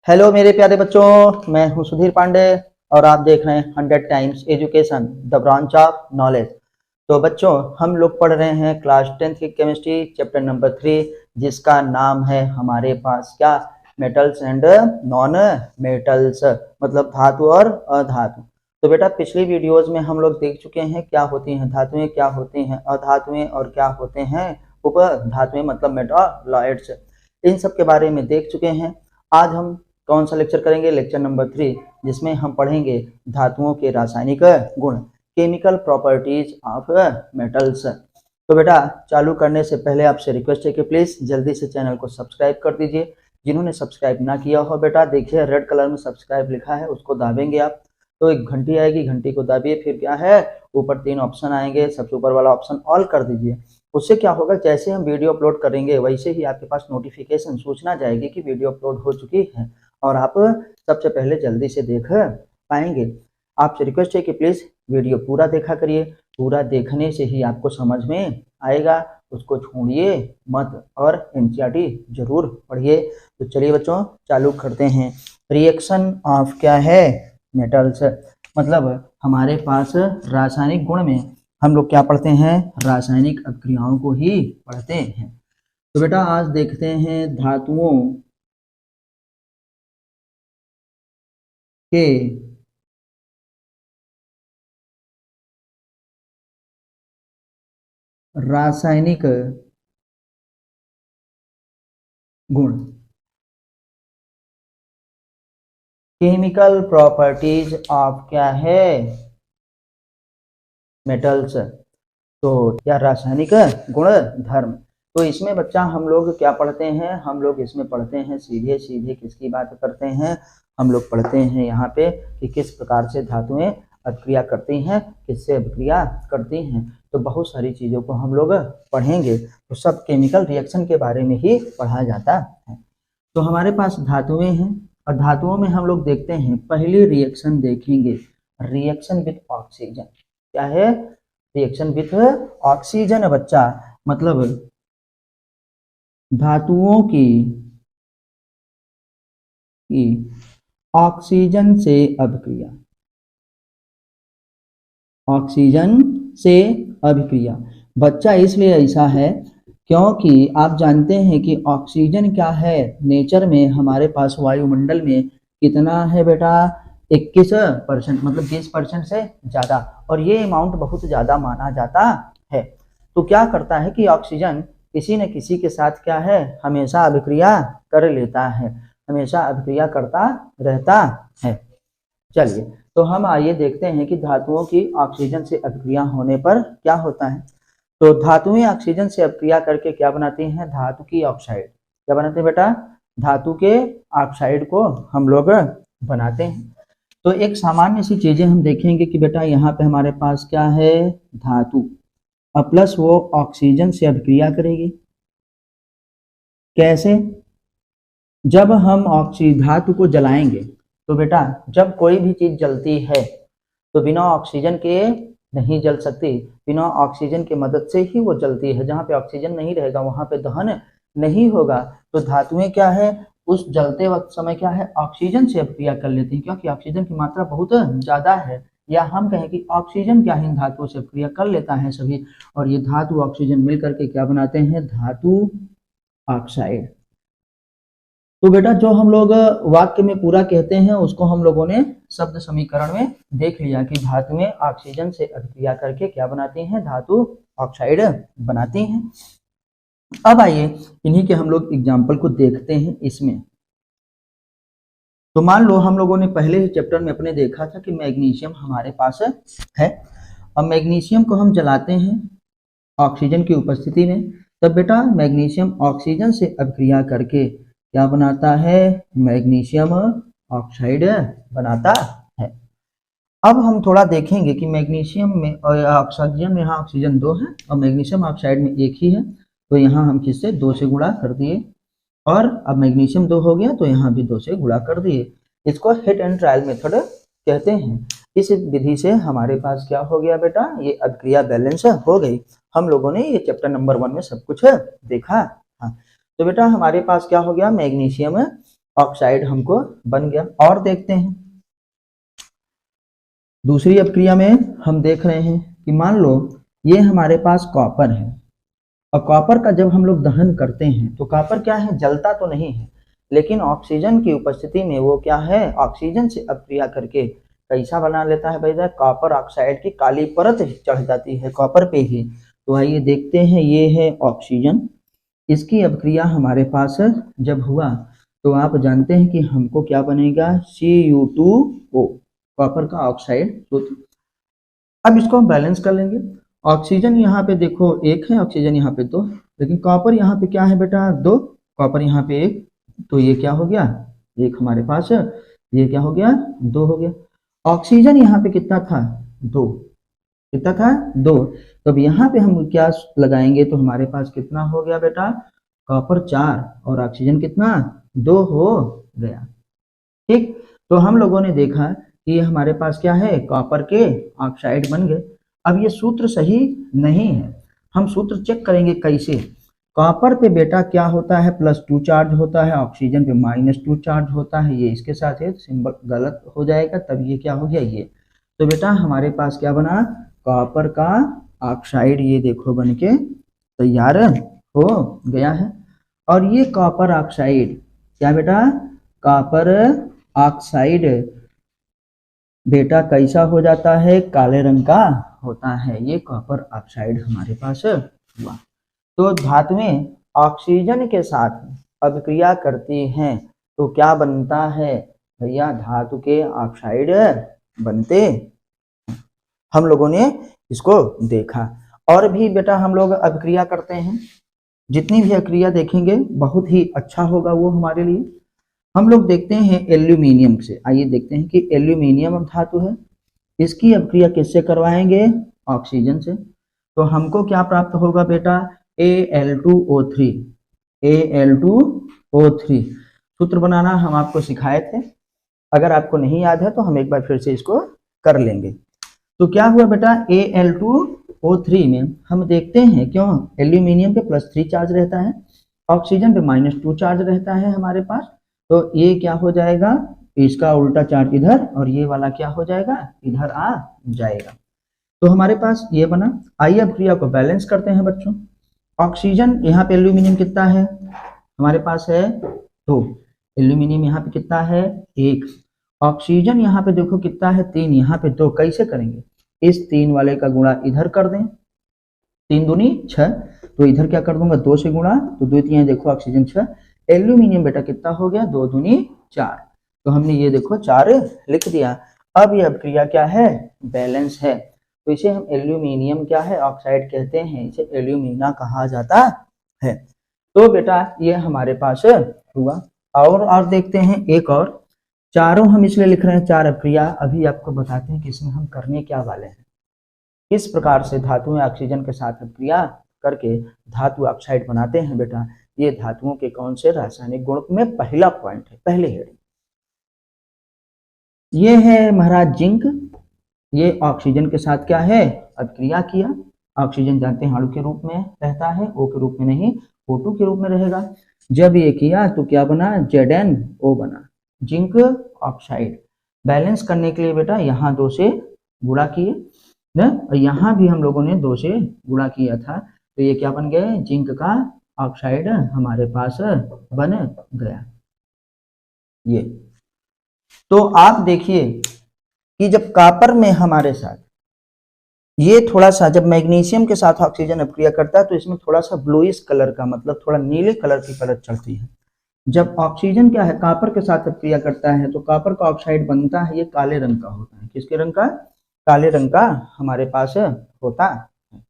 Hello मेरे प्यारे बच्चों, मैं हूं सुधीर पांडे और आप देख रहे हैं 100 times education the branch of knowledge. तो बच्चों, हम लोग पढ़ रहे हैं क्लास 10th की केमिस्ट्री चैप्टर नंबर 3, जिसका नाम है हमारे पास क्या, मेटल्स एंड नॉन मेटल्स, मतलब धातु और अधातु। तो बेटा, पिछली वीडियोज में हम लोग देख चुके हैं क्या होती हैं धातुएं, क्या होती हैं अधातुएं और क्या होते हैं उप धातुएं, मतलब मेटालॉइड्स। इन सब के बारे में देख चुके हैं। आज हम कौन सा लेक्चर करेंगे? लेक्चर नंबर 3, जिसमें हम पढ़ेंगे धातुओं के रासायनिक गुण, केमिकल प्रॉपर्टीज ऑफ मेटल्स। तो बेटा, चालू करने से पहले आपसे रिक्वेस्ट है कि प्लीज जल्दी से चैनल को सब्सक्राइब कर दीजिए। जिन्होंने सब्सक्राइब ना किया हो बेटा, देखिए रेड कलर में सब्सक्राइब लिखा है, उसको दाबेंगे आप तो एक घंटी आएगी, घंटी को दाबिए, फिर क्या है ऊपर 3 ऑप्शन आएंगे, सबसे ऊपर वाला ऑप्शन ऑल कर दीजिए। उससे क्या होगा, जैसे हम वीडियो अपलोड करेंगे वैसे ही आपके पास नोटिफिकेशन सूचना जाएगी कि वीडियो अपलोड हो चुकी है और आप सबसे पहले जल्दी से देख पाएंगे। आपसे रिक्वेस्ट है कि प्लीज़ वीडियो पूरा देखा करिए, पूरा देखने से ही आपको समझ में आएगा, उसको छोड़िए मत और एनसीईआरटी जरूर पढ़िए। तो चलिए बच्चों, चालू करते हैं। रिएक्शन ऑफ क्या है, मेटल्स, मतलब हमारे पास रासायनिक गुण में हम लोग क्या पढ़ते हैं, रासायनिक अभिक्रियाओं को ही पढ़ते हैं। तो बेटा, आज देखते हैं धातुओं के रासायनिक गुण, केमिकल प्रॉपर्टीज ऑफ क्या है, मेटल्स। तो क्या रासायनिक गुण धर्म। तो इसमें बच्चा हम लोग क्या पढ़ते हैं, हम लोग इसमें पढ़ते हैं सीधे सीधे किसकी बात करते हैं, हम लोग पढ़ते हैं यहाँ पे कि किस प्रकार से धातुएं अभिक्रिया करती हैं, किससे अभिक्रिया करती हैं। तो बहुत सारी चीज़ों को हम लोग पढ़ेंगे, तो सब केमिकल रिएक्शन के बारे में ही पढ़ा जाता है। तो हमारे पास धातुएं हैं और धातुओं में हम लोग देखते हैं, पहली रिएक्शन देखेंगे, रिएक्शन विथ ऑक्सीजन। क्या है? रिएक्शन विथ ऑक्सीजन बच्चा, मतलब धातुओं की ऑक्सीजन से अभिक्रिया, ऑक्सीजन से अभिक्रिया। बच्चा इसलिए ऐसा है क्योंकि आप जानते हैं कि ऑक्सीजन क्या है, नेचर में हमारे पास वायुमंडल में कितना है बेटा, 21%, मतलब 20% से ज़्यादा, और ये अमाउंट बहुत ज़्यादा माना जाता है। तो क्या करता है कि ऑक्सीजन किसी न किसी के साथ क्या है, हमेशा अभिक्रिया कर लेता है, हमेशा अभिक्रिया करता रहता है। चलिए, तो हम आइए देखते हैं कि धातुओं की ऑक्सीजन से अभिक्रिया होने पर क्या होता है। तो धातुएं ऑक्सीजन से अभिक्रिया करके क्या बनाती हैं, धातु की ऑक्साइड। क्या बनाते हैं बेटा? धातु के ऑक्साइड को हम लोग बनाते हैं। तो एक सामान्य सी चीजें हम देखेंगे कि बेटा यहाँ पे हमारे पास क्या है, धातु, और प्लस वो ऑक्सीजन से अभिक्रिया करेगी। कैसे? जब हम धातु को जलाएंगे तो बेटा, जब कोई भी चीज जलती है तो बिना ऑक्सीजन के नहीं जल सकती, बिना ऑक्सीजन की मदद से ही वो जलती है। जहाँ पे ऑक्सीजन नहीं रहेगा वहां पे दहन नहीं होगा। तो धातुएं क्या है, उस जलते वक्त समय क्या है, ऑक्सीजन से अभिक्रिया कर लेती हैं, क्योंकि ऑक्सीजन की मात्रा बहुत ज्यादा है। या हम कहें कि ऑक्सीजन क्या है, इन धातुओं से अभिक्रिया कर लेता है सभी, और ये धातु ऑक्सीजन मिलकर के क्या बनाते हैं, धातु ऑक्साइड। तो बेटा, जो हम लोग वाक्य में पूरा कहते हैं उसको हम लोगों ने शब्द समीकरण में देख लिया कि धातुएं ऑक्सीजन से अभिक्रिया करके क्या बनाती हैं, धातु ऑक्साइड बनाती हैं। अब आइए इन्हीं के हम लोग एग्जाम्पल को देखते हैं इसमें। तो मान लो हम लोगों ने पहले ही चैप्टर में अपने देखा था कि मैग्नीशियम हमारे पास है, और मैग्नीशियम को हम जलाते हैं ऑक्सीजन की उपस्थिति में, तब बेटा मैग्नीशियम ऑक्सीजन से अभिक्रिया करके क्या बनाता है, मैग्नीशियम ऑक्साइड बनाता है। अब हम थोड़ा देखेंगे कि मैग्नीशियम में और ऑक्सीजन में, यहाँ ऑक्सीजन 2 है और मैग्नीशियम ऑक्साइड में 1 ही है, तो यहाँ हम किससे 2 से गुणा कर दिए, और अब मैग्नीशियम 2 हो गया तो यहाँ भी 2 से गुणा कर दिए। इसको हिट एंड ट्रायल मेथड कहते हैं। इस विधि से हमारे पास क्या हो गया बेटा, ये अभिक्रिया बैलेंस हो गई। हम लोगों ने ये चैप्टर नंबर 1 में सब कुछ देखा। हाँ, तो बेटा हमारे पास क्या हो गया, मैग्नीशियम ऑक्साइड हमको बन गया। और देखते हैं दूसरी अपक्रिया में हम देख रहे हैं कि मान लो ये हमारे पास कॉपर है, और कॉपर का जब हम लोग दहन करते हैं तो कॉपर क्या है, जलता तो नहीं है, लेकिन ऑक्सीजन की उपस्थिति में वो क्या है, ऑक्सीजन से अपक्रिया करके कैसा बना लेता है भैया, कॉपर ऑक्साइड की काली परत चढ़ जाती है कॉपर पे ही। तो आइए देखते हैं, ये है ऑक्सीजन, इसकी अपक्रिया हमारे पास जब हुआ तो आप जानते हैं कि हमको क्या बनेगा, Cu2O, कॉपर का ऑक्साइड सूत्र। अब इसको हम बैलेंस कर लेंगे। ऑक्सीजन यहाँ पे देखो एक है, ऑक्सीजन यहाँ पे दो, लेकिन कॉपर यहाँ पे क्या है बेटा, दो, कॉपर यहाँ पे एक, तो ये क्या हो गया, एक हमारे पास, ये क्या हो गया, दो हो गया। ऑक्सीजन यहाँ पे कितना था, दो, कितना था, दो। तो अब यहाँ पे हम क्या लगाएंगे, तो हमारे पास कितना हो गया बेटा, कॉपर 4 और ऑक्सीजन कितना, 2 हो गया। ठीक, तो हम लोगों ने देखा कि ये हमारे पास क्या है, कॉपर के ऑक्साइड बन गए। अब ये सूत्र सही नहीं है, हम सूत्र चेक करेंगे कैसे। कॉपर पे बेटा क्या होता है, +2 चार्ज होता है, ऑक्सीजन पे -2 चार्ज होता है, ये इसके साथ है, सिंबल गलत हो जाएगा, तब ये क्या हो गया, ये। तो बेटा हमारे पास क्या बना, कॉपर का ऑक्साइड, ये देखो बन के तैयार हो गया है। और ये कॉपर ऑक्साइड क्या बेटा, कॉपर ऑक्साइड बेटा कैसा हो जाता है, काले रंग का होता है, ये कॉपर ऑक्साइड हमारे पास हुआ। तो धातुएं ऑक्सीजन के साथ अभिक्रिया करती हैं तो क्या बनता है भैया, धातु के ऑक्साइड बनते। हम लोगों ने इसको देखा। और भी बेटा हम लोग अभिक्रिया करते हैं, जितनी भी अभिक्रिया देखेंगे बहुत ही अच्छा होगा वो हमारे लिए। हम लोग देखते हैं एल्यूमिनियम से, आइए देखते हैं कि एल्यूमिनियम अब धातु है, इसकी अभिक्रिया किससे करवाएंगे, ऑक्सीजन से। तो हमको क्या प्राप्त होगा बेटा, Al2O3, Al2O3। सूत्र बनाना हम आपको सिखाए थे, अगर आपको नहीं याद है तो हम एक बार फिर से इसको कर लेंगे। तो क्या हुआ बेटा, Al2O3 में हम देखते हैं, क्यों, एल्यूमिनियम पे +3 चार्ज रहता है, ऑक्सीजन पे -2 चार्ज रहता है हमारे पास, तो ये क्या हो जाएगा, इसका उल्टा चार्ज इधर और ये वाला क्या हो जाएगा, इधर आ जाएगा। तो हमारे पास ये बना। आइए अब क्रिया को बैलेंस करते हैं बच्चों। ऑक्सीजन यहाँ पे एल्यूमिनियम कितना है, हमारे पास है 2, एल्यूमिनियम यहाँ पे कितना है 1, ऑक्सीजन यहाँ पे देखो कितना है 3, यहाँ पे 2। कैसे करेंगे, इस 3 वाले का गुणा इधर कर दें, 3 दूनी 6, तो इधर क्या कर दूंगा, 2 से गुणा, तो 2 3 देखो ऑक्सीजन 6, एल्यूमिनियम बेटा कितना हो गया, 2 दूनी 4, तो हमने ये देखो 4 लिख दिया। अब ये अभिक्रिया क्या है, बैलेंस है, तो इसे हम एल्यूमिनियम क्या है, ऑक्साइड कहते हैं, इसे एल्यूमिना कहा जाता है। तो बेटा ये हमारे पास हुआ। और देखते हैं एक और, चारों हम इसलिए लिख रहे हैं 4 अभिक्रिया, अभी आपको बताते हैं कि इसमें हम करने क्या वाले हैं, किस प्रकार से धातुएं ऑक्सीजन के साथ अभिक्रिया करके धातु ऑक्साइड बनाते हैं। बेटा ये धातुओं के कौन से रासायनिक गुण में पहला पॉइंट है, पहले हेडिंग। ये है महाराज जिंक, ये ऑक्सीजन के साथ क्या है, अभिक्रिया किया। ऑक्सीजन जानते हैं अणु के रूप में रहता है, O के रूप में नहीं, O2 के रूप में रहेगा। जब ये किया तो क्या बना, ZnO बना, जिंक ऑक्साइड। बैलेंस करने के लिए बेटा यहाँ 2 से गुणा किए ना, और यहाँ भी हम लोगों ने 2 से गुणा किया था, तो ये क्या बन गए, जिंक का ऑक्साइड हमारे पास बन गया। ये तो आप देखिए कि जब कॉपर में हमारे साथ ये थोड़ा सा, जब मैग्नीशियम के साथ ऑक्सीजन अभिक्रिया करता है तो इसमें थोड़ा सा ब्लूइश कलर का, मतलब थोड़ा नीले कलर की परत चढ़ती है। जब ऑक्सीजन क्या है, कॉपर के साथ अभिक्रिया करता है तो कॉपर का ऑक्साइड बनता है, ये काले रंग का होता है। किसके रंग का, काले रंग का हमारे पास होता है।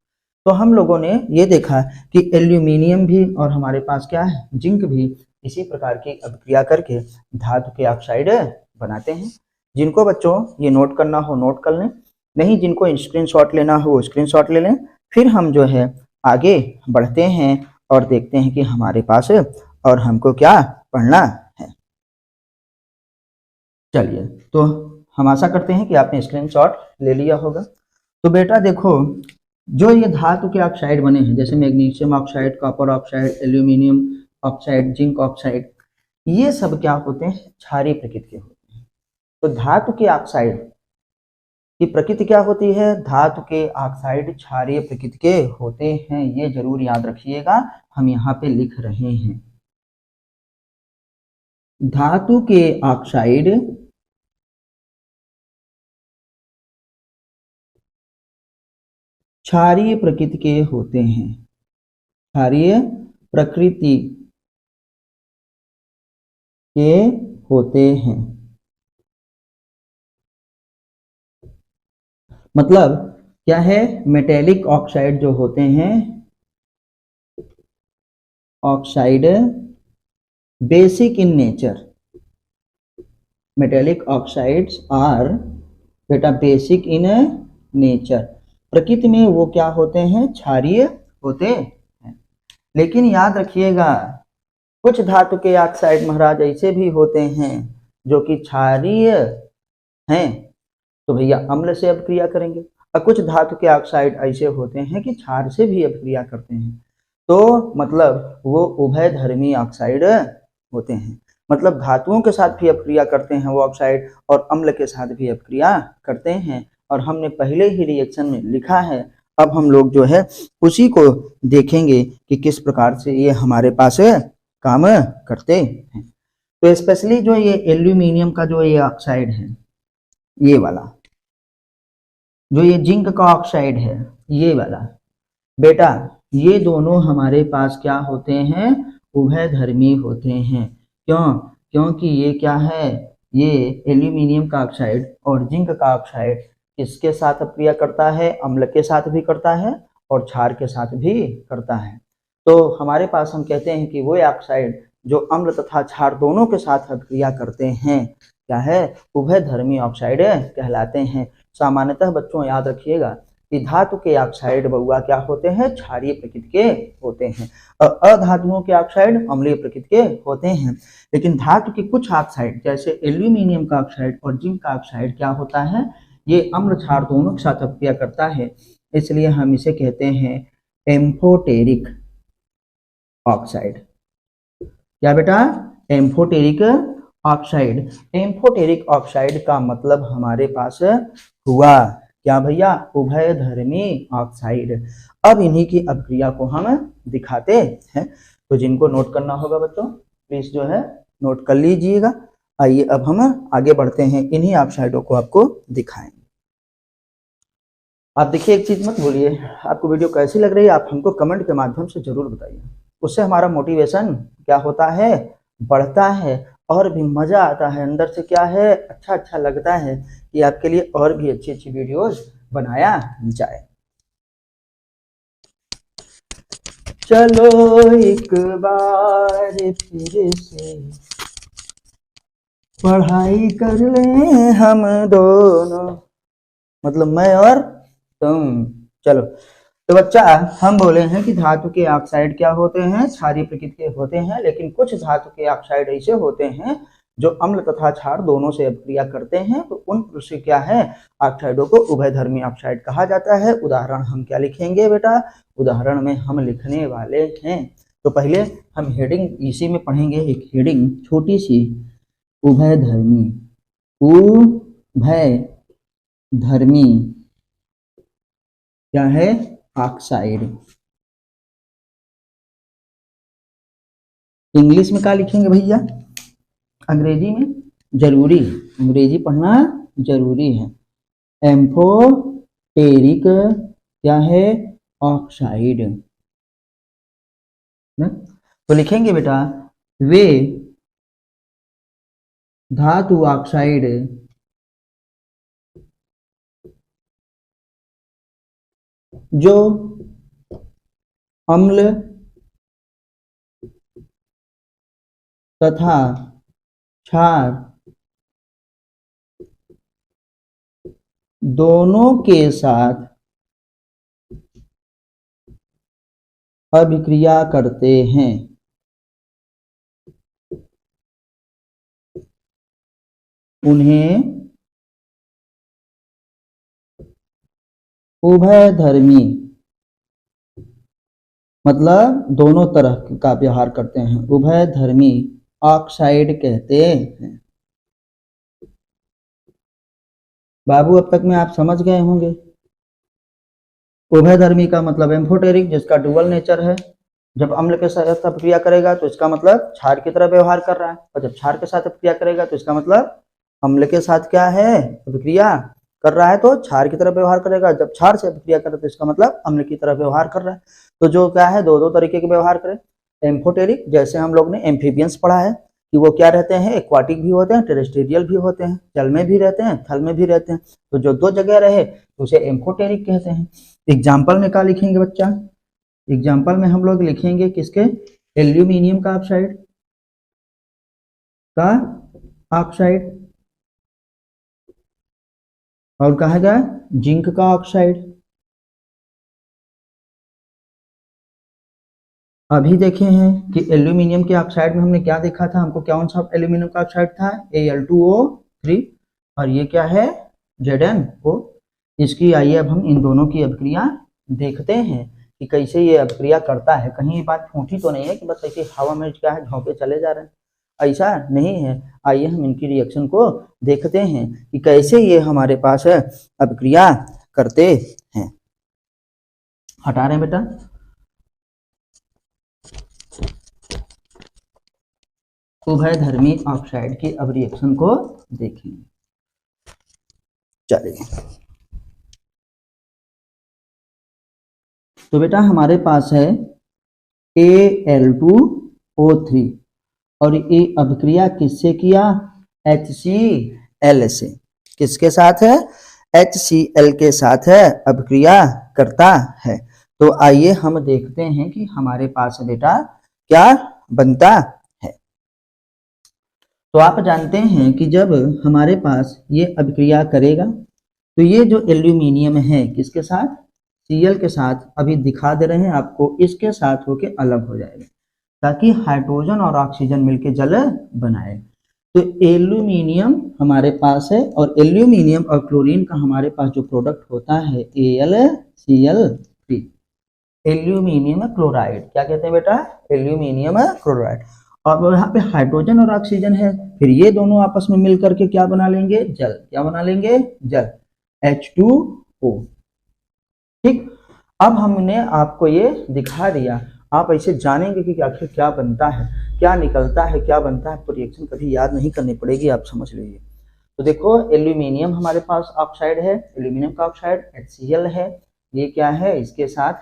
तो हम लोगों ने ये देखा कि एल्यूमिनियम भी और हमारे पास क्या है, जिंक भी इसी प्रकार की अभिक्रिया करके धातु के ऑक्साइड बनाते हैं। जिनको बच्चों ये नोट करना हो नोट कर लें, नहीं जिनको स्क्रीनशॉट लेना हो स्क्रीनशॉट ले लें। फिर हम जो है आगे बढ़ते हैं और देखते हैं कि हमारे पास और हमको क्या पढ़ना है। चलिए, तो हम आशा करते हैं कि आपने स्क्रीनशॉट ले लिया होगा। तो बेटा देखो, जो ये धातु के ऑक्साइड बने हैं, जैसे magnesium oxide, copper oxide, aluminium oxide, zinc oxide, ये सब क्या होते हैं, क्षारीय प्रकृति के होते हैं। तो धातु के ऑक्साइड की प्रकृति क्या होती है, धातु के ऑक्साइड क्षारीय प्रकृति के होते हैं, ये जरूर याद रखिएगा, हम यहाँ पे लिख रहे हैं। धातु के ऑक्साइड क्षारीय प्रकृति के होते हैं, क्षारीय प्रकृति के होते हैं। मतलब क्या है, मेटेलिक ऑक्साइड जो होते हैं, oxide basic in nature, metallic oxides are बेटा बेसिक इन नेचर, प्रकृति में वो क्या होते हैं, क्षारीय होते हैं। लेकिन याद रखिएगा कुछ धातु के ऑक्साइड महाराज ऐसे भी होते हैं जो कि क्षारीय हैं, तो भैया अम्ल से अभिक्रिया करेंगे, और कुछ धातु के ऑक्साइड ऐसे होते हैं कि क्षार से भी अभिक्रिया करते हैं। तो मतलब वो उभयधर्मी ऑक्साइड होते हैं, मतलब धातुओं के साथ भी अभिक्रिया करते हैं वो ऑक्साइड, और अम्ल के साथ भी अभिक्रिया करते हैं। और हमने पहले ही रिएक्शन में लिखा है, अब हम लोग जो है उसी को देखेंगे कि किस प्रकार से ये हमारे पास काम करते हैं। तो स्पेशली जो ये एल्यूमिनियम का जो ये ऑक्साइड है, ये वाला जो ये जिंक का ऑक्साइड है, ये वाला बेटा, ये दोनों हमारे पास क्या होते हैं, उभयधर्मी होते हैं। क्यों? क्योंकि ये क्या है, ये एल्यूमिनियम का ऑक्साइड और जिंक का ऑक्साइड किसके साथ अभिक्रिया करता है, अम्ल के साथ भी करता है और क्षार के साथ भी करता है। तो हमारे पास हम कहते हैं कि वो ऑक्साइड जो अम्ल तथा क्षार दोनों के साथ अभिक्रिया करते हैं, क्या है, उभयधर्मी ऑक्साइड कहलाते हैं। सामान्यतः बच्चों याद रखिएगा कि धातु के ऑक्साइड बउआ क्या होते हैं, क्षारीय प्रकृति के होते हैं, और अधातुओं के ऑक्साइड अम्लीय प्रकृति के होते हैं। लेकिन धातु के कुछ ऑक्साइड जैसे एल्यूमिनियम का ऑक्साइड और जिंक का ऑक्साइड क्या होता है, ये अम्ल क्षार दोनों के साथ अभिक्रिया करता है, इसलिए हम इसे कहते हैं एम्फोटेरिक ऑक्साइड। क्या बेटा, एम्फोटेरिक ऑक्साइड। एम्फोटेरिक ऑक्साइड का मतलब हमारे पास हुआ क्या भैया, उभयधर्मी ऑक्साइड। अब इन्हीं की अभिक्रिया को हम दिखाते हैं, तो जिनको नोट करना होगा बच्चों प्लीज जो है नोट कर लीजिएगा। आइए अब हम आगे बढ़ते हैं, इन्हीं ऑक्साइडों को आपको दिखाएंगे। आप देखिए एक चीज मत भूलिए, आपको वीडियो कैसी लग रही है आप हमको कमेंट के माध्यम से जरूर बताइए, उससे हमारा मोटिवेशन क्या होता है, बढ़ता है, और भी मजा आता है अंदर से, क्या है, अच्छा लगता है कि आपके लिए और भी अच्छी अच्छी वीडियोस बनाया जाए। चलो एक बार फिर से पढ़ाई कर ले हम दोनों, मतलब मैं और तुम। चलो तो बच्चा हम बोले हैं कि धातु के ऑक्साइड क्या होते हैं, क्षारीय प्रकृति के होते हैं, लेकिन कुछ धातु के ऑक्साइड ऐसे होते हैं जो अम्ल तथा क्षार दोनों से अभिक्रिया करते हैं, तो उन से क्या है, ऑक्साइडों को उभयधर्मी ऑक्साइड कहा जाता है। उदाहरण हम क्या लिखेंगे बेटा, उदाहरण में हम लिखने वाले हैं, तो पहले हम हेडिंग इसी में पढ़ेंगे, एक हेडिंग छोटी सी, उभयधर्मी, उभयधर्मी क्या है, ऑक्साइड। इंग्लिश में क्या लिखेंगे भैया, अंग्रेजी में जरूरी है, अंग्रेजी पढ़ना जरूरी है। एम्फोटेरिक क्या है, ऑक्साइड, तो लिखेंगे बेटा वे धातु ऑक्साइड जो अम्ल तथा क्षार दोनों के साथ अभिक्रिया करते हैं, उन्हें उभयधर्मी, मतलब दोनों तरह का व्यवहार करते हैं, उभयधर्मी ऑक्साइड कहते हैं। बाबू अब तक में आप समझ गए होंगे। उभयधर्मी का मतलब एम्फोटेरिक, जिसका डुअल नेचर है। जब अम्ल के साथ अपक्रिया करेगा तो इसका मतलब क्षार की तरह व्यवहार कर रहा है, और जब क्षार के साथ अपक्रिया करेगा तो इसका मतलब अम्ल के साथ क्या है, अपक्रिया कर रहा है, तो क्षार की तरह व्यवहार करेगा। जब क्षार से अपक्रिया करे तो इसका मतलब अम्ल की तरह व्यवहार कर रहा है। तो जो क्या है, दो दो तरीके के व्यवहार करे। एम्फोटेरिक, जैसे हम लोग ने एम्फीबियंस पढ़ा है कि वो क्या रहते हैं, एक्वाटिक भी होते हैं, टेरेस्ट्रियल भी होते हैं, जल में भी रहते हैं, थल में भी रहते हैं। तो जो दो जगह रहे तो उसे एम्फोटेरिक कहते हैं। एग्जाम्पल में क्या लिखेंगे बच्चा, एग्जाम्पल में हम लोग लिखेंगे किसके, एल्यूमिनियम का ऑक्साइड, का ऑक्साइड, और कहा जाए जिंक का ऑक्साइड। अभी देखे हैं कि एल्यूमिनियम के ऑक्साइड में हमने क्या देखा था, हमको कौन सा एल्यूमिनियम का ऑक्साइड था, Al2O3, और ये क्या है, Zn। इसकी आइए अब हम इन दोनों की अभिक्रिया देखते हैं कि कैसे ये अभिक्रिया करता है। कहीं ये बात फूटी तो नहीं है कि बस ऐसे हवा में क्या है झोंके चले जा रहे हैं, ऐसा नहीं है। आइए हम इनकी रिएक्शन को देखते हैं कि कैसे ये हमारे पास अभिक्रिया करते हैं। हटा रहे हैं बेटा। उभयधर्मी ऑक्साइड की अब रिएक्शन को देखेंगे। चलिए, तो बेटा हमारे पास है Al2O3, और ये अभिक्रिया किससे किया, HCl से। किसके साथ है, HCl के साथ है अभिक्रिया करता है। तो आइए हम देखते हैं कि हमारे पास बेटा क्या बनता है। तो आप जानते हैं कि जब हमारे पास ये अभिक्रिया करेगा तो ये जो एल्यूमिनियम है किसके साथ, Cl के साथ, अभी दिखा दे रहे हैं आपको, इसके साथ होके अलग हो जाएगा ताकि हाइड्रोजन और ऑक्सीजन मिलके जल बनाए। तो एल्यूमिनियम हमारे पास है, और एल्यूमिनियम और क्लोरीन का हमारे पास जो प्रोडक्ट होता है AlCl3, एल्यूमिनियम क्लोराइड। क्या कहते हैं बेटा, एल्यूमिनियम क्लोराइड। और यहाँ पे हाइड्रोजन और ऑक्सीजन है, फिर ये दोनों आपस में मिल करके क्या बना लेंगे, जल। क्या बना लेंगे, जल, H2O। ठीक, अब हमने आपको ये दिखा दिया, आप ऐसे जानेंगे कि आखिर क्या बनता है, क्या निकलता है, क्या बनता है। तो रिएक्शन कभी याद नहीं करनी पड़ेगी, आप समझ लीजिए। तो देखो एल्यूमिनियम हमारे पास ऑक्साइड है, एल्यूमिनियम का ऑक्साइड HCl है, ये क्या है, इसके साथ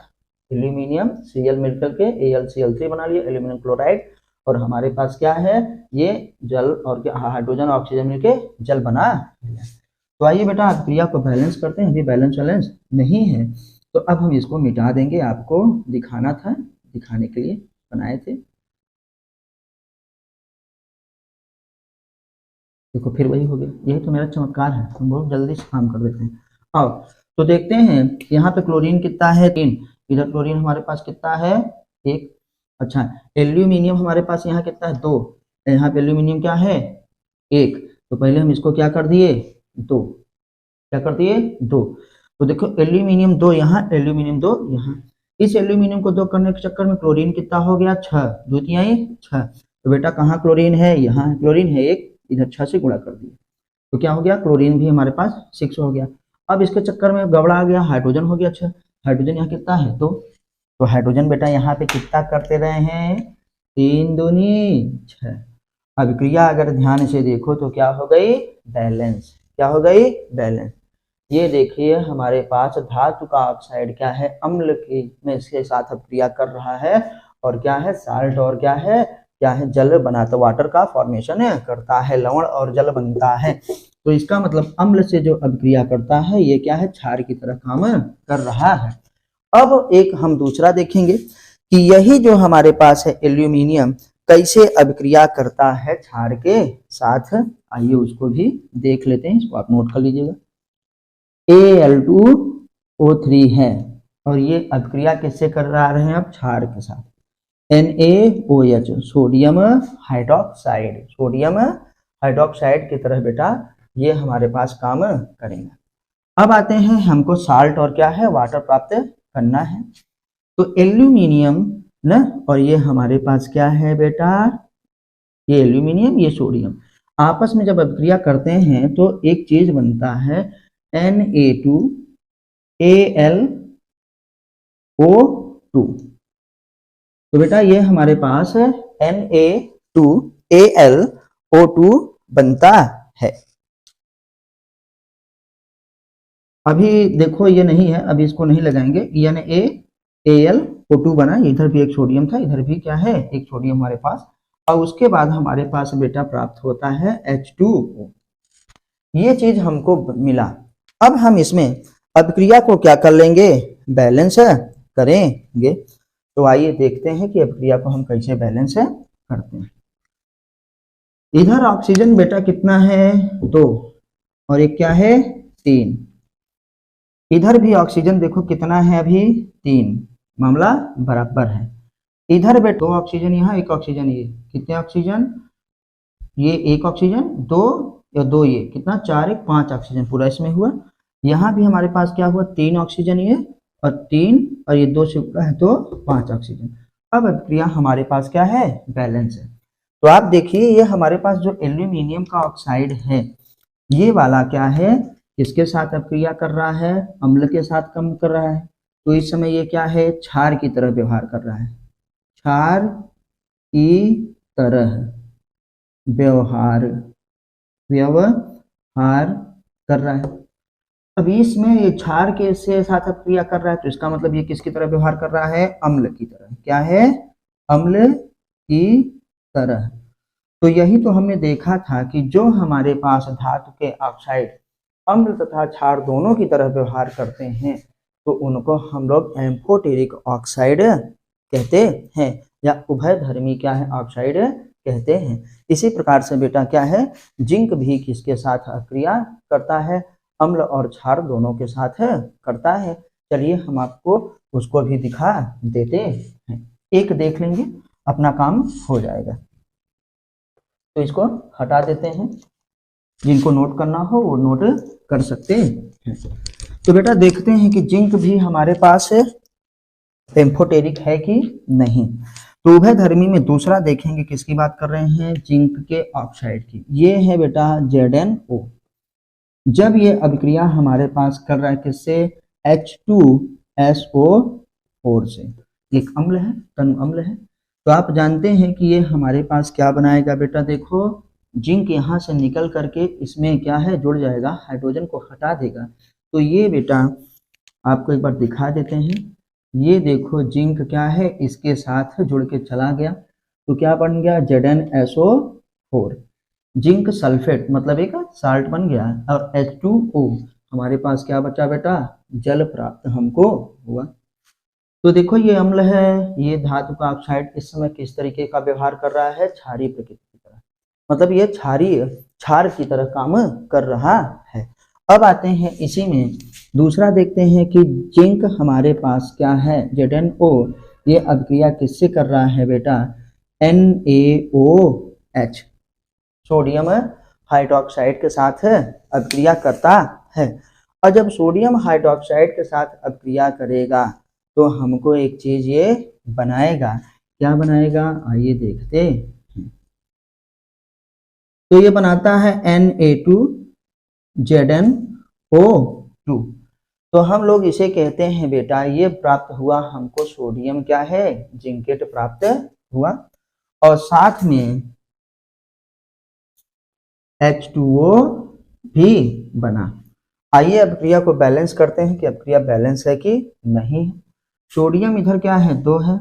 एल्यूमिनियम Cl मिलकर के AlCl3 बना लिया, एल्यूमिनियम क्लोराइड। और हमारे पास क्या है, ये जल और क्या, हाइड्रोजन और ऑक्सीजन मिलके जल बना लिया। तो आइए बेटा अभिक्रिया को बैलेंस करते हैं, अभी बैलेंस नहीं है तो अब हम इसको मिटा देंगे, आपको दिखाना था, दिखाने के लिए बनाए थे। देखो फिर वही हो गया, यही तो मेरा चमत्कार है, हम बहुत जल्दी से काम कर देते हैं। आओ तो देखते हैं, यहाँ पे क्लोरीन कितना है, 3, इधर क्लोरीन हमारे पास कितना है, 1। अच्छा, एल्यूमिनियम हमारे पास यहाँ कितना है, 2, यहाँ पे एल्यूमिनियम क्या है, 1। तो पहले हम इसको क्या कर दिए, 2, क्या कर दिए, 2। तो देखो एल्यूमिनियम 2 यहाँ, एल्यूमिनियम 2 यहाँ, इस एल्यूमिनियम को 2 करने के चक्कर में क्लोरीन कितना हो गया, 6, 2 तिहाई 6। तो बेटा कहाँ क्लोरीन है, यहाँ क्लोरीन है 1, इधर 6 से गुणा कर दिया तो क्या हो गया, क्लोरीन भी हमारे पास 6 हो गया। अब इसके चक्कर में गड़बड़ा आ गया, हाइड्रोजन हो गया 6, हाइड्रोजन यहाँ कितना है, 2। तो हाइड्रोजन बेटा यहाँ पे कितना करते रहे हैं, 3 दूनी 6। अभिक्रिया अगर ध्यान से देखो तो क्या हो गई, बैलेंस। क्या हो गई, बैलेंस। ये देखिए हमारे पास धातु का ऑक्साइड क्या है, अम्ल की में इसके साथ अभिक्रिया कर रहा है, और क्या है, साल्ट, और क्या है जल बनाता, वाटर का फॉर्मेशन करता है, लवण और जल बनता है। तो इसका मतलब अम्ल से जो अभिक्रिया करता है ये क्या है, क्षार की तरह काम कर रहा है। अब एक हम दूसरा देखेंगे कि यही जो हमारे पास है एल्यूमिनियम कैसे अभिक्रिया करता है क्षार के साथ, आइए उसको भी देख लेते हैं, इसको आप नोट कर लीजिएगा। Al2O3 है, और ये अभिक्रिया किससे कर रहे हैं, अब क्षार के साथ, NaOH, sodium hydroxide, sodium hydroxide की तरह बेटा ये हमारे पास काम करेंगे। अब आते हैं, हमको साल्ट और क्या है, वाटर प्राप्त करना है। तो एल्यूमिनियम न, और ये हमारे पास क्या है बेटा, ये एल्यूमिनियम, ये सोडियम, आपस में जब अभिक्रिया करते हैं तो एक चीज बनता है Na2AlO2। तो बेटा ये हमारे पास Na2AlO2 बनता है। अभी देखो ये नहीं है, अभी इसको नहीं लगाएंगे, NaAlO2 बना, इधर भी एक सोडियम था, इधर भी क्या है एक सोडियम हमारे पास, और उसके बाद हमारे पास बेटा प्राप्त होता है H2O। ये चीज हमको मिला। अब हम इसमें अभिक्रिया को क्या कर लेंगे, बैलेंस करेंगे। तो आइए देखते हैं कि अभिक्रिया को हम कैसे बैलेंस करते हैं। इधर ऑक्सीजन बेटा कितना है 2 और एक क्या है 3, इधर भी ऑक्सीजन देखो कितना है अभी 3, मामला बराबर है। इधर बेटा 2 ऑक्सीजन, यहाँ 1 ऑक्सीजन, ये कितने ऑक्सीजन, ये 1 ऑक्सीजन, 2 या 2 ये कितना 4 1 5 ऑक्सीजन पूरा इसमें हुआ। यहाँ भी हमारे पास क्या हुआ 3 ऑक्सीजन ये और 3 और ये 2 से पूरा है तो 5 ऑक्सीजन। अब अभिक्रिया हमारे पास क्या है बैलेंस है। तो आप देखिए ये हमारे पास जो एल्यूमिनियम का ऑक्साइड है ये वाला क्या है, किसके साथ अभिक्रिया कर रहा है, अम्ल के साथ कम कर रहा है। तो इस समय ये क्या है क्षार की तरह व्यवहार कर रहा है, क्षार की तरह व्यवहार कर रहा है। अब इसमें ये क्षार के से साथ अभिक्रिया कर रहा है तो इसका मतलब ये किसकी तरह व्यवहार कर रहा है, अम्ल की तरह। क्या है, अम्ल की तरह। तो यही तो हमने देखा था कि जो हमारे पास धातु के ऑक्साइड अम्ल तथा क्षार दोनों की तरह व्यवहार करते हैं तो उनको हम लोग एम्फोटेरिक ऑक्साइड कहते हैं या उभयधर्मी क्या है ऑक्साइड कहते हैं। इसी प्रकार से बेटा क्या है जिंक भी किसके साथ अभिक्रिया करता है, अम्ल और क्षार दोनों के साथ करता है। चलिए हम आपको उसको भी दिखा देते हैं, एक देख लेंगे अपना काम हो जाएगा। तो इसको हटा देते हैं, जिनको नोट करना हो वो नोट कर सकते हैं। तो बेटा देखते हैं कि जिंक भी हमारे पास एम्फोटेरिक है कि नहीं। तो उभयधर्मी में दूसरा देखेंगे किसकी बात कर रहे हैं, जिंक के ऑक्साइड की। ये है बेटा ZnO। जब ये अभिक्रिया हमारे पास कर रहा है किससे, H2SO4 से, एक अम्ल है, तनु अम्ल है। तो आप जानते हैं कि ये हमारे पास क्या बनाएगा बेटा, देखो जिंक यहाँ से निकल करके इसमें क्या है जुड़ जाएगा, हाइड्रोजन को हटा देगा। तो ये बेटा आपको एक बार दिखा देते हैं, ये देखो जिंक क्या है इसके साथ जुड़ के चला गया तो क्या बन गया ZnSO4, जिंक सल्फेट मतलब एक साल्ट बन गया। और H2O हमारे पास क्या बचा बेटा, जल प्राप्त हमको हुआ। तो देखो ये अम्ल है, ये धातु का ऑक्साइड इस समय किस तरीके का व्यवहार कर रहा है, क्षारीय प्रकृति की तरह, मतलब ये क्षार की तरह काम कर रहा है। अब आते हैं इसी में दूसरा देखते हैं कि जिंक हमारे पास क्या है ZnO, ये अभिक्रिया किससे कर रहा है बेटा, NaOH सोडियम हाइड्रोक्साइड के साथ अभिक्रिया करता है। और जब सोडियम हाइड्रोक्साइड के साथ अभिक्रिया करेगा तो हमको एक चीज ये बनाएगा, क्या बनाएगा आइए देखते हैं। तो ये बनाता है Na2ZnO2। तो हम लोग इसे कहते हैं बेटा ये प्राप्त हुआ हमको सोडियम क्या है जिंकेट प्राप्त हुआ और साथ में H2O भी बना। आइए अभिक्रिया को बैलेंस करते हैं कि अभिक्रिया बैलेंस है कि नहीं है। सोडियम इधर क्या है 2 है,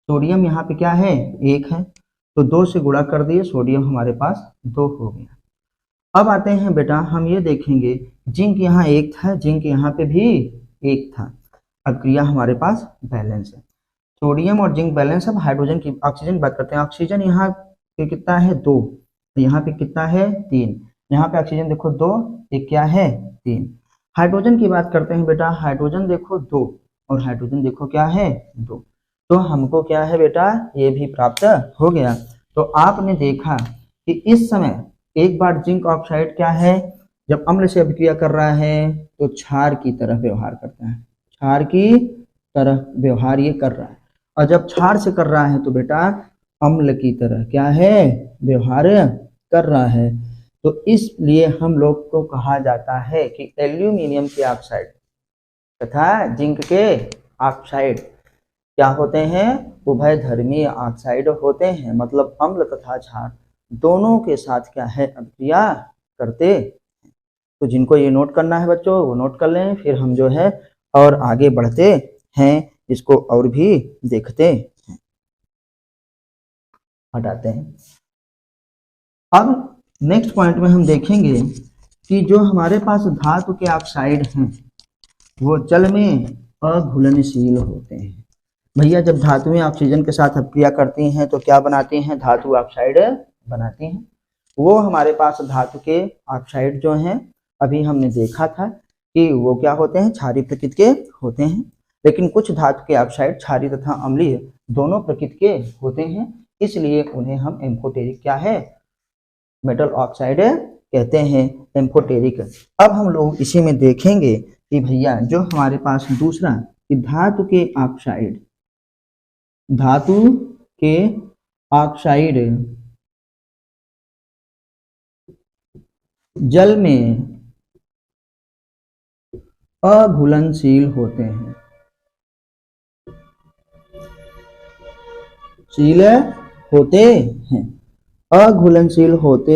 सोडियम यहाँ पे क्या है 1 है, तो 2 से गुणा कर दिए, सोडियम हमारे पास 2 हो गया। अब आते हैं बेटा हम ये देखेंगे जिंक यहाँ 1 था, जिंक यहाँ पे भी 1 था, अभिक्रिया हमारे पास बैलेंस है, सोडियम और जिंक बैलेंस। अब हाइड्रोजन की ऑक्सीजन बात करते हैं, ऑक्सीजन यहाँ पे कितना है 2, यहाँ पे कितना है 3, यहाँ पे ऑक्सीजन देखो 2 एक क्या है 3। हाइड्रोजन की बात करते हैं बेटा, हाइड्रोजन देखो 2 और हाइड्रोजन देखो क्या है 2, तो हमको क्या है बेटा ये भी प्राप्त हो गया। तो आपने देखा कि इस समय एक बार जिंक ऑक्साइड क्या है जब अम्ल से अभिक्रिया कर रहा है तो क्षार की तरह व्यवहार करता है, क्षार की तरह व्यवहार ये कर रहा है। और जब क्षार से कर रहा है तो बेटा अम्ल की तरह क्या है, व्यवहार कर रहा है। तो इसलिए हम लोग को कहा जाता है कि एल्यूमिनियम के ऑक्साइड तथा जिंक के ऑक्साइड क्या होते हैं, उभयधर्मी ऑक्साइड होते हैं। मतलब अम्ल तथा क्षार दोनों के साथ क्या है, अभिक्रिया करते। तो जिनको ये नोट करना है बच्चों वो नोट कर लें, फिर हम जो है और आगे बढ़ते हैं, इसको और भी देखते हैं, हटाते हैं। अब नेक्स्ट पॉइंट में हम देखेंगे कि जो हमारे पास धातु के ऑक्साइड हैं वो जल में अघुलनशील होते हैं। भैया जब धातुएं ऑक्सीजन के साथ अभिक्रिया करती हैं तो क्या बनाती हैं, धातु ऑक्साइड बनाती हैं। वो हमारे पास धातु के ऑक्साइड जो हैं अभी हमने देखा था कि वो क्या होते हैं, क्षारीय प्रकृति के होते हैं। लेकिन कुछ धातु के ऑक्साइड क्षारीय तथा अम्लीय दोनों प्रकृति के होते हैं, इसलिए उन्हें हम एम्फोटेरिक क्या है, मेटल ऑक्साइड कहते हैं, एम्फोटेरिक। अब हम लोग इसी में देखेंगे कि भैया जो हमारे पास दूसरा कि धातु के ऑक्साइड, धातु के ऑक्साइड जल में अघुलनशील होते हैं, शील होते हैं। अघुलनशील होते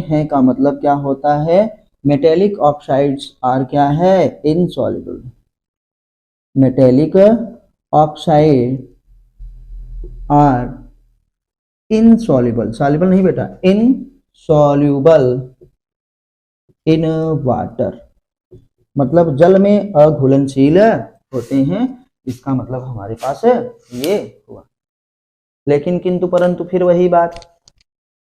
हैं का मतलब क्या होता है, मेटेलिक ऑक्साइड्स आर क्या है, insoluble. Metallic oxide are insoluble, soluble नहीं बेटा, इनसॉल्युबल इन वाटर, मतलब जल में अघुलनशील होते हैं। इसका मतलब हमारे पास ये हुआ। लेकिन किंतु परंतु फिर वही बात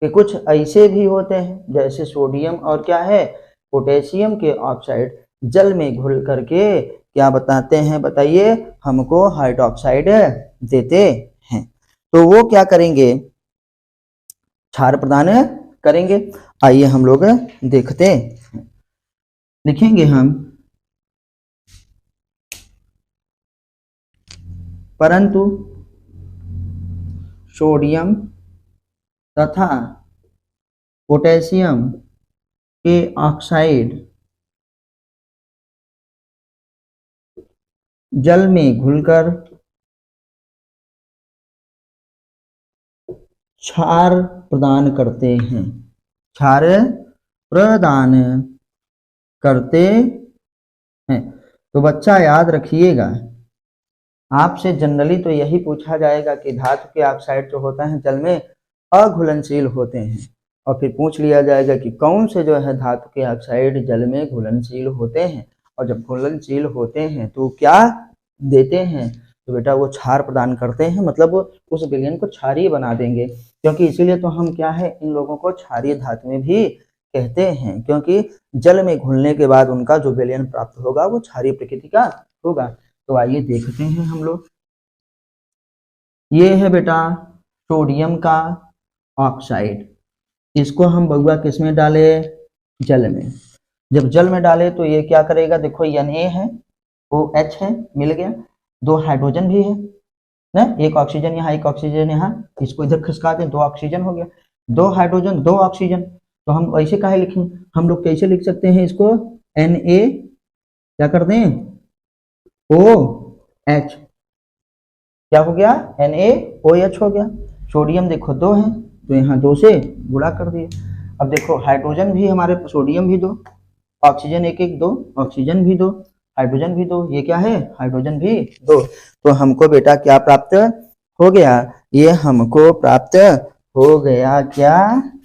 कि कुछ ऐसे भी होते हैं जैसे सोडियम और क्या है, पोटेशियम के ऑक्साइड जल में घुल करके क्या बताते हैं, बताइए, हमको हाइड्रोक्साइड देते हैं। तो वो क्या करेंगे, क्षार प्रदान करेंगे। आइए हम लोग देखते हैं, लिखेंगे हम, परंतु सोडियम तथा पोटेशियम के ऑक्साइड जल में घुलकर क्षार प्रदान करते हैं, क्षार प्रदान करते हैं। तो बच्चा याद रखिएगा, आपसे जनरली तो यही पूछा जाएगा कि धातु के ऑक्साइड जो होता है जल में अघुलनशील होते हैं, और फिर पूछ लिया जाएगा कि कौन से जो है धातु के ऑक्साइड जल में घुलनशील होते हैं, और जब घुलनशील होते हैं तो क्या देते हैं, तो बेटा वो क्षार प्रदान करते हैं। मतलब उस विलयन को क्षारीय बना देंगे, क्योंकि इसीलिए तो हम क्या है, इन लोगों को क्षारीय धातुएं भी कहते हैं, क्योंकि जल में घुलने के बाद उनका जो विलयन प्राप्त होगा वो क्षारीय प्रकृति का होगा। तो आइए देखते हैं हम लोग, ये है बेटा सोडियम का ऑक्साइड, इसको हम बउआ किस में डाले, जल में। जब जल में डाले तो ये क्या करेगा, देखो Na है, OH है, मिल गया, 2 हाइड्रोजन भी है ना, एक ऑक्सीजन यहाँ एक ऑक्सीजन यहाँ, इसको इधर खिसका दें, 2 ऑक्सीजन हो गया, 2 हाइड्रोजन 2 ऑक्सीजन। तो हम ऐसे काहे लिखें, हम लोग कैसे लिख सकते हैं इसको, Na क्या कर दें, OH, क्या हो गया, NaOH हो गया। सोडियम देखो 2 है तो यहाँ 2 से गुणा कर दिए। अब देखो हाइड्रोजन भी हमारे, सोडियम भी 2, ऑक्सीजन 1 1 2, ऑक्सीजन भी 2, हाइड्रोजन भी 2, ये क्या है, हाइड्रोजन भी 2। तो हमको बेटा क्या प्राप्त हो गया, ये हमको प्राप्त हो गया क्या,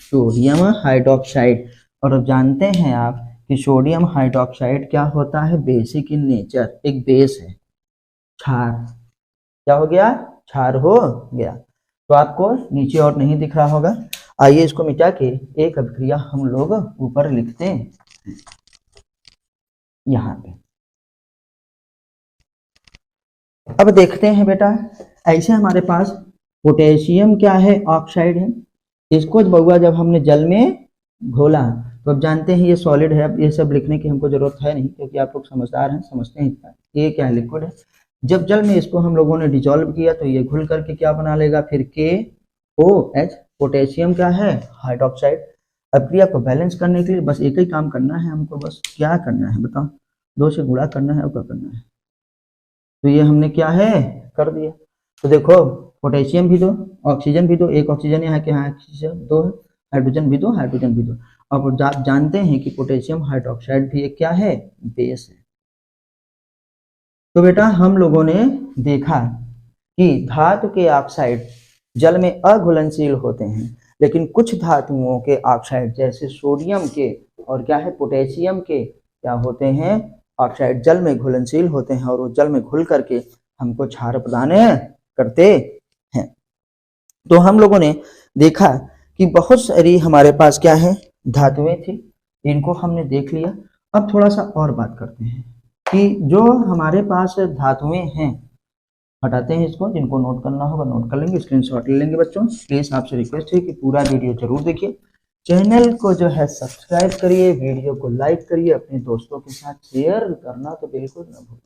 सोडियम हाइड्रोक्साइड। और अब जानते हैं आप कि सोडियम हाइड्रोक्साइड क्या होता है, बेसिक इन नेचर, एक बेस है, क्षार, क्या हो गया, क्षार हो गया। तो आपको नीचे और नहीं दिख रहा होगा, आइए इसको मिटा के एक अभिक्रिया हम लोग ऊपर लिखते हैं यहाँ पे। अब देखते हैं बेटा, ऐसे हमारे पास पोटेशियम क्या है, ऑक्साइड है, इसको बउआ जब हमने जल में घोला तो अब जानते हैं ये सॉलिड है। अब ये सब लिखने की हमको जरूरत है नहीं, क्योंकि आप लोग समझदार हैं, समझते हैं इतना, ये क्या है, लिक्विड है। जब जल में इसको हम लोगों ने डिजोल्व किया तो ये घुल करके क्या बना लेगा, फिर OH, पोटेशियम क्या है, हाइड्रोक्साइड। अब क्रिया को बैलेंस करने के लिए बस एक ही काम करना है हमको, बस क्या करना है बताओ, 2 से गुणा करना है और क्या करना है। तो ये हमने क्या है कर दिया। तो देखो पोटेशियम भी दो, ऑक्सीजन भी दो, एक ऑक्सीजन यहाँ के यहाँ ऑक्सीजन 2 है, हाइड्रोजन भी दो, हाइड्रोजन भी दो। अब आप जानते हैं कि पोटेशियम हाइड्रोक्साइड भी एक क्या है, बेस है। तो बेटा हम लोगों ने देखा कि धातु के ऑक्साइड जल में अघुलनशील होते हैं, लेकिन कुछ धातुओं के ऑक्साइड जैसे सोडियम के और क्या है पोटेशियम के क्या होते हैं, ऑक्साइड जल में घुलनशील होते हैं और वो जल में घुल करके हमको क्षार प्रदान करते हैं। तो हम लोगों ने देखा कि बहुत सारी हमारे पास क्या है धातुएं थी, इनको हमने देख लिया। अब थोड़ा सा और बात करते हैं कि जो हमारे पास धातुएं हैं, हटाते हैं इसको, जिनको नोट करना होगा नोट कर लेंगे, स्क्रीनशॉट ले लेंगे। बच्चों प्लीज आपसे रिक्वेस्ट है कि पूरा वीडियो जरूर देखिए, चैनल को जो है सब्सक्राइब करिए, वीडियो को लाइक करिए, अपने दोस्तों के साथ शेयर करना तो बिल्कुल ना भूलें।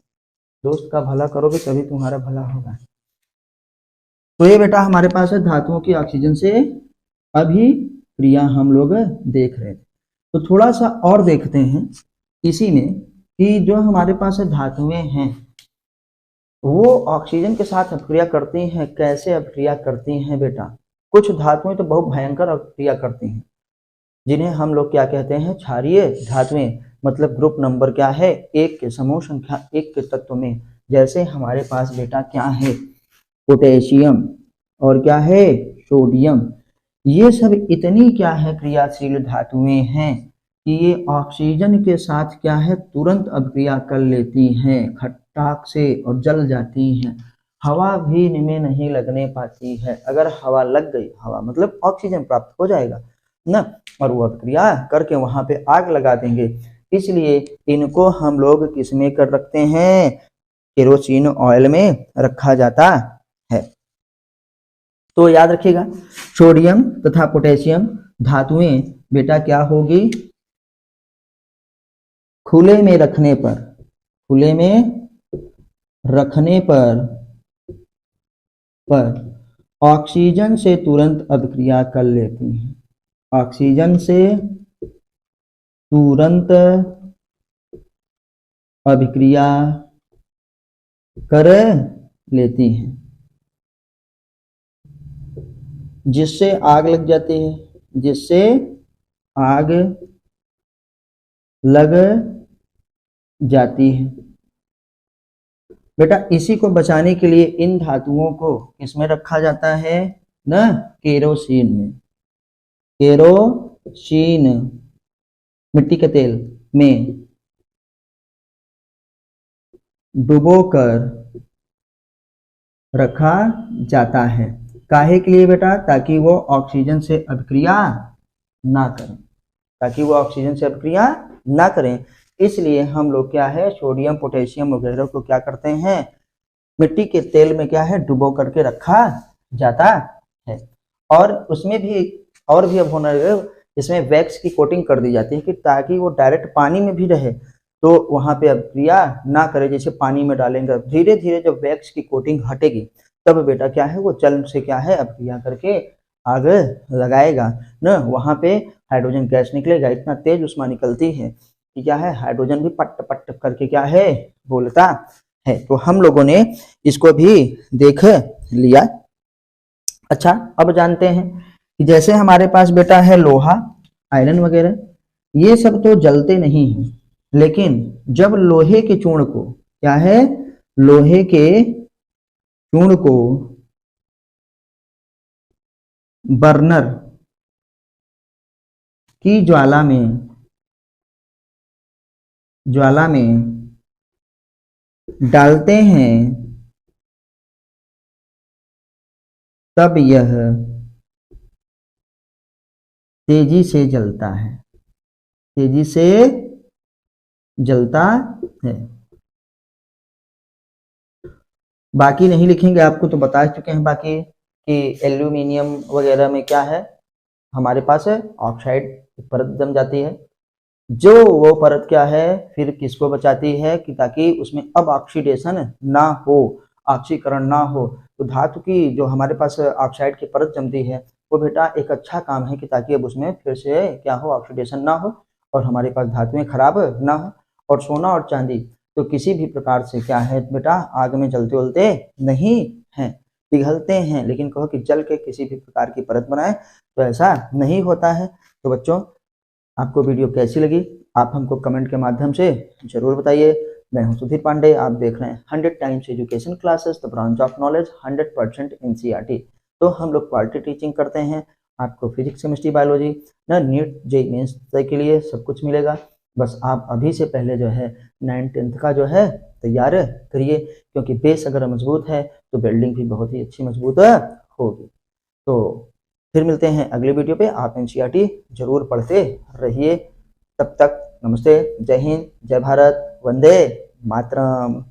दोस्त का भला करोगे तभी तुम्हारा भला होगा। तो ये बेटा हमारे पास है धातुओं की ऑक्सीजन से अभिक्रिया हम लोग देख रहे थे। तो थोड़ा सा और देखते हैं इसी में कि जो हमारे पास धातुएं हैं वो ऑक्सीजन के साथ अभिक्रिया करती हैं। कैसे अभिक्रिया करती हैं बेटा, कुछ धातुएं तो बहुत भयंकर अभिक्रिया करती हैं, जिन्हें हम लोग क्या कहते हैं, क्षारीय धातुएं। मतलब ग्रुप नंबर क्या है, 1 के, समूह संख्या 1 के तत्व में। जैसे हमारे पास बेटा क्या है, पोटेशियम और क्या है, सोडियम। ये सब इतनी क्या है क्रियाशील धातुएं हैं कि ये ऑक्सीजन के साथ क्या है तुरंत अभिक्रिया कर लेती हैं खट्टाक से और जल जाती हैं। हवा भी इनमें नहीं लगने पाती है। अगर हवा लग गई, हवा मतलब ऑक्सीजन प्राप्त हो जाएगा ना, और वो अभिक्रिया करके वहां पे आग लगा देंगे। इसलिए इनको हम लोग किस में कर रखते हैं, केरोसिन ऑयल में रखा जाता है। तो याद रखिएगा सोडियम तथा पोटेशियम धातुएं बेटा क्या होगी, खुले में रखने पर, खुले में रखने पर ऑक्सीजन से तुरंत अभिक्रिया कर लेती हैं। ऑक्सीजन से तुरंत अभिक्रिया कर लेती हैं, जिससे आग लग जाती है, जिससे आग लग जाती है। बेटा इसी को बचाने के लिए इन धातुओं को किसमें रखा जाता है ना, केरोसिन में। केरोसिन मिट्टी के तेल में डुबोकर रखा जाता है। काहे के लिए बेटा, ताकि वो ऑक्सीजन से अभिक्रिया ना करें, ताकि वो ऑक्सीजन से अभिक्रिया ना करें। इसलिए हम लोग क्या है सोडियम पोटेशियम वगैरह को क्या करते हैं, मिट्टी के तेल में क्या है डुबो करके रखा जाता है। और उसमें भी और भी अब होना है, इसमें वैक्स की कोटिंग कर दी जाती है कि ताकि वो डायरेक्ट पानी में भी रहे तो वहां पे अभिक्रिया ना करे। जैसे पानी में डालेंगे, धीरे धीरे जब वैक्स की कोटिंग हटेगी तब बेटा क्या है वो जल से क्या है अभिक्रिया करके आग लगाएगा ना, वहां पे हाइड्रोजन गैस निकलेगा। इतना तेज उष्मा निकलती है कि क्या है हाइड्रोजन भी पट पट करके क्या है बोलता है। तो हम लोगों ने इसको भी देख लिया। अच्छा अब जानते हैं कि जैसे हमारे पास बेटा है लोहा, आयरन वगैरह, ये सब तो जलते नहीं हैं, लेकिन जब लोहे के चूर्ण को क्या है, लोहे के चूर्ण को बर्नर की ज्वाला में डालते हैं तब यह तेजी से जलता है, तेजी से जलता है। बाकी नहीं लिखेंगे, आपको तो बता चुके हैं बाकी कि एल्यूमिनियम वगैरह में क्या है हमारे पास है ऑक्साइड परत जम जाती है। जो वो परत क्या है फिर किसको बचाती है कि ताकि उसमें अब ऑक्सीडेशन ना हो, ऑक्सीकरण ना हो, तो धातु की जो हमारे पास ऑक्साइड की परत जमती है वो बेटा एक अच्छा काम है कि ताकि अब उसमें फिर से क्या हो, ऑक्सीडेशन ना हो और हमारे पास धातुएं खराब ना हो। और सोना और चांदी तो किसी भी प्रकार से क्या है बेटा, आग में जलते उलते नहीं हैं, पिघलते हैं, लेकिन कहो कि जल के किसी भी प्रकार की परत बनाए तो ऐसा नहीं होता है। तो बच्चों, आपको वीडियो कैसी लगी आप हमको कमेंट के माध्यम से जरूर बताइए। मैं हूं सुधीर पांडे, आप देख रहे हैं 100 times education classes, the branch of knowledge 100% NCERT. तो हम लोग क्वालिटी टीचिंग करते हैं, आपको फिजिक्स केमिस्ट्री बायोलॉजी ना नीट जेईई मेंस के लिए सब कुछ मिलेगा। बस आप अभी से पहले जो है 9th-10th का जो है तैयार करिए, क्योंकि बेस अगर मजबूत है तो बिल्डिंग भी बहुत ही अच्छी मजबूत होगी। तो फिर मिलते हैं अगले वीडियो पे, आप एनसीईआरटी जरूर पढ़ते रहिए। तब तक नमस्ते, जय हिंद, जय भारत, वंदे मातरम।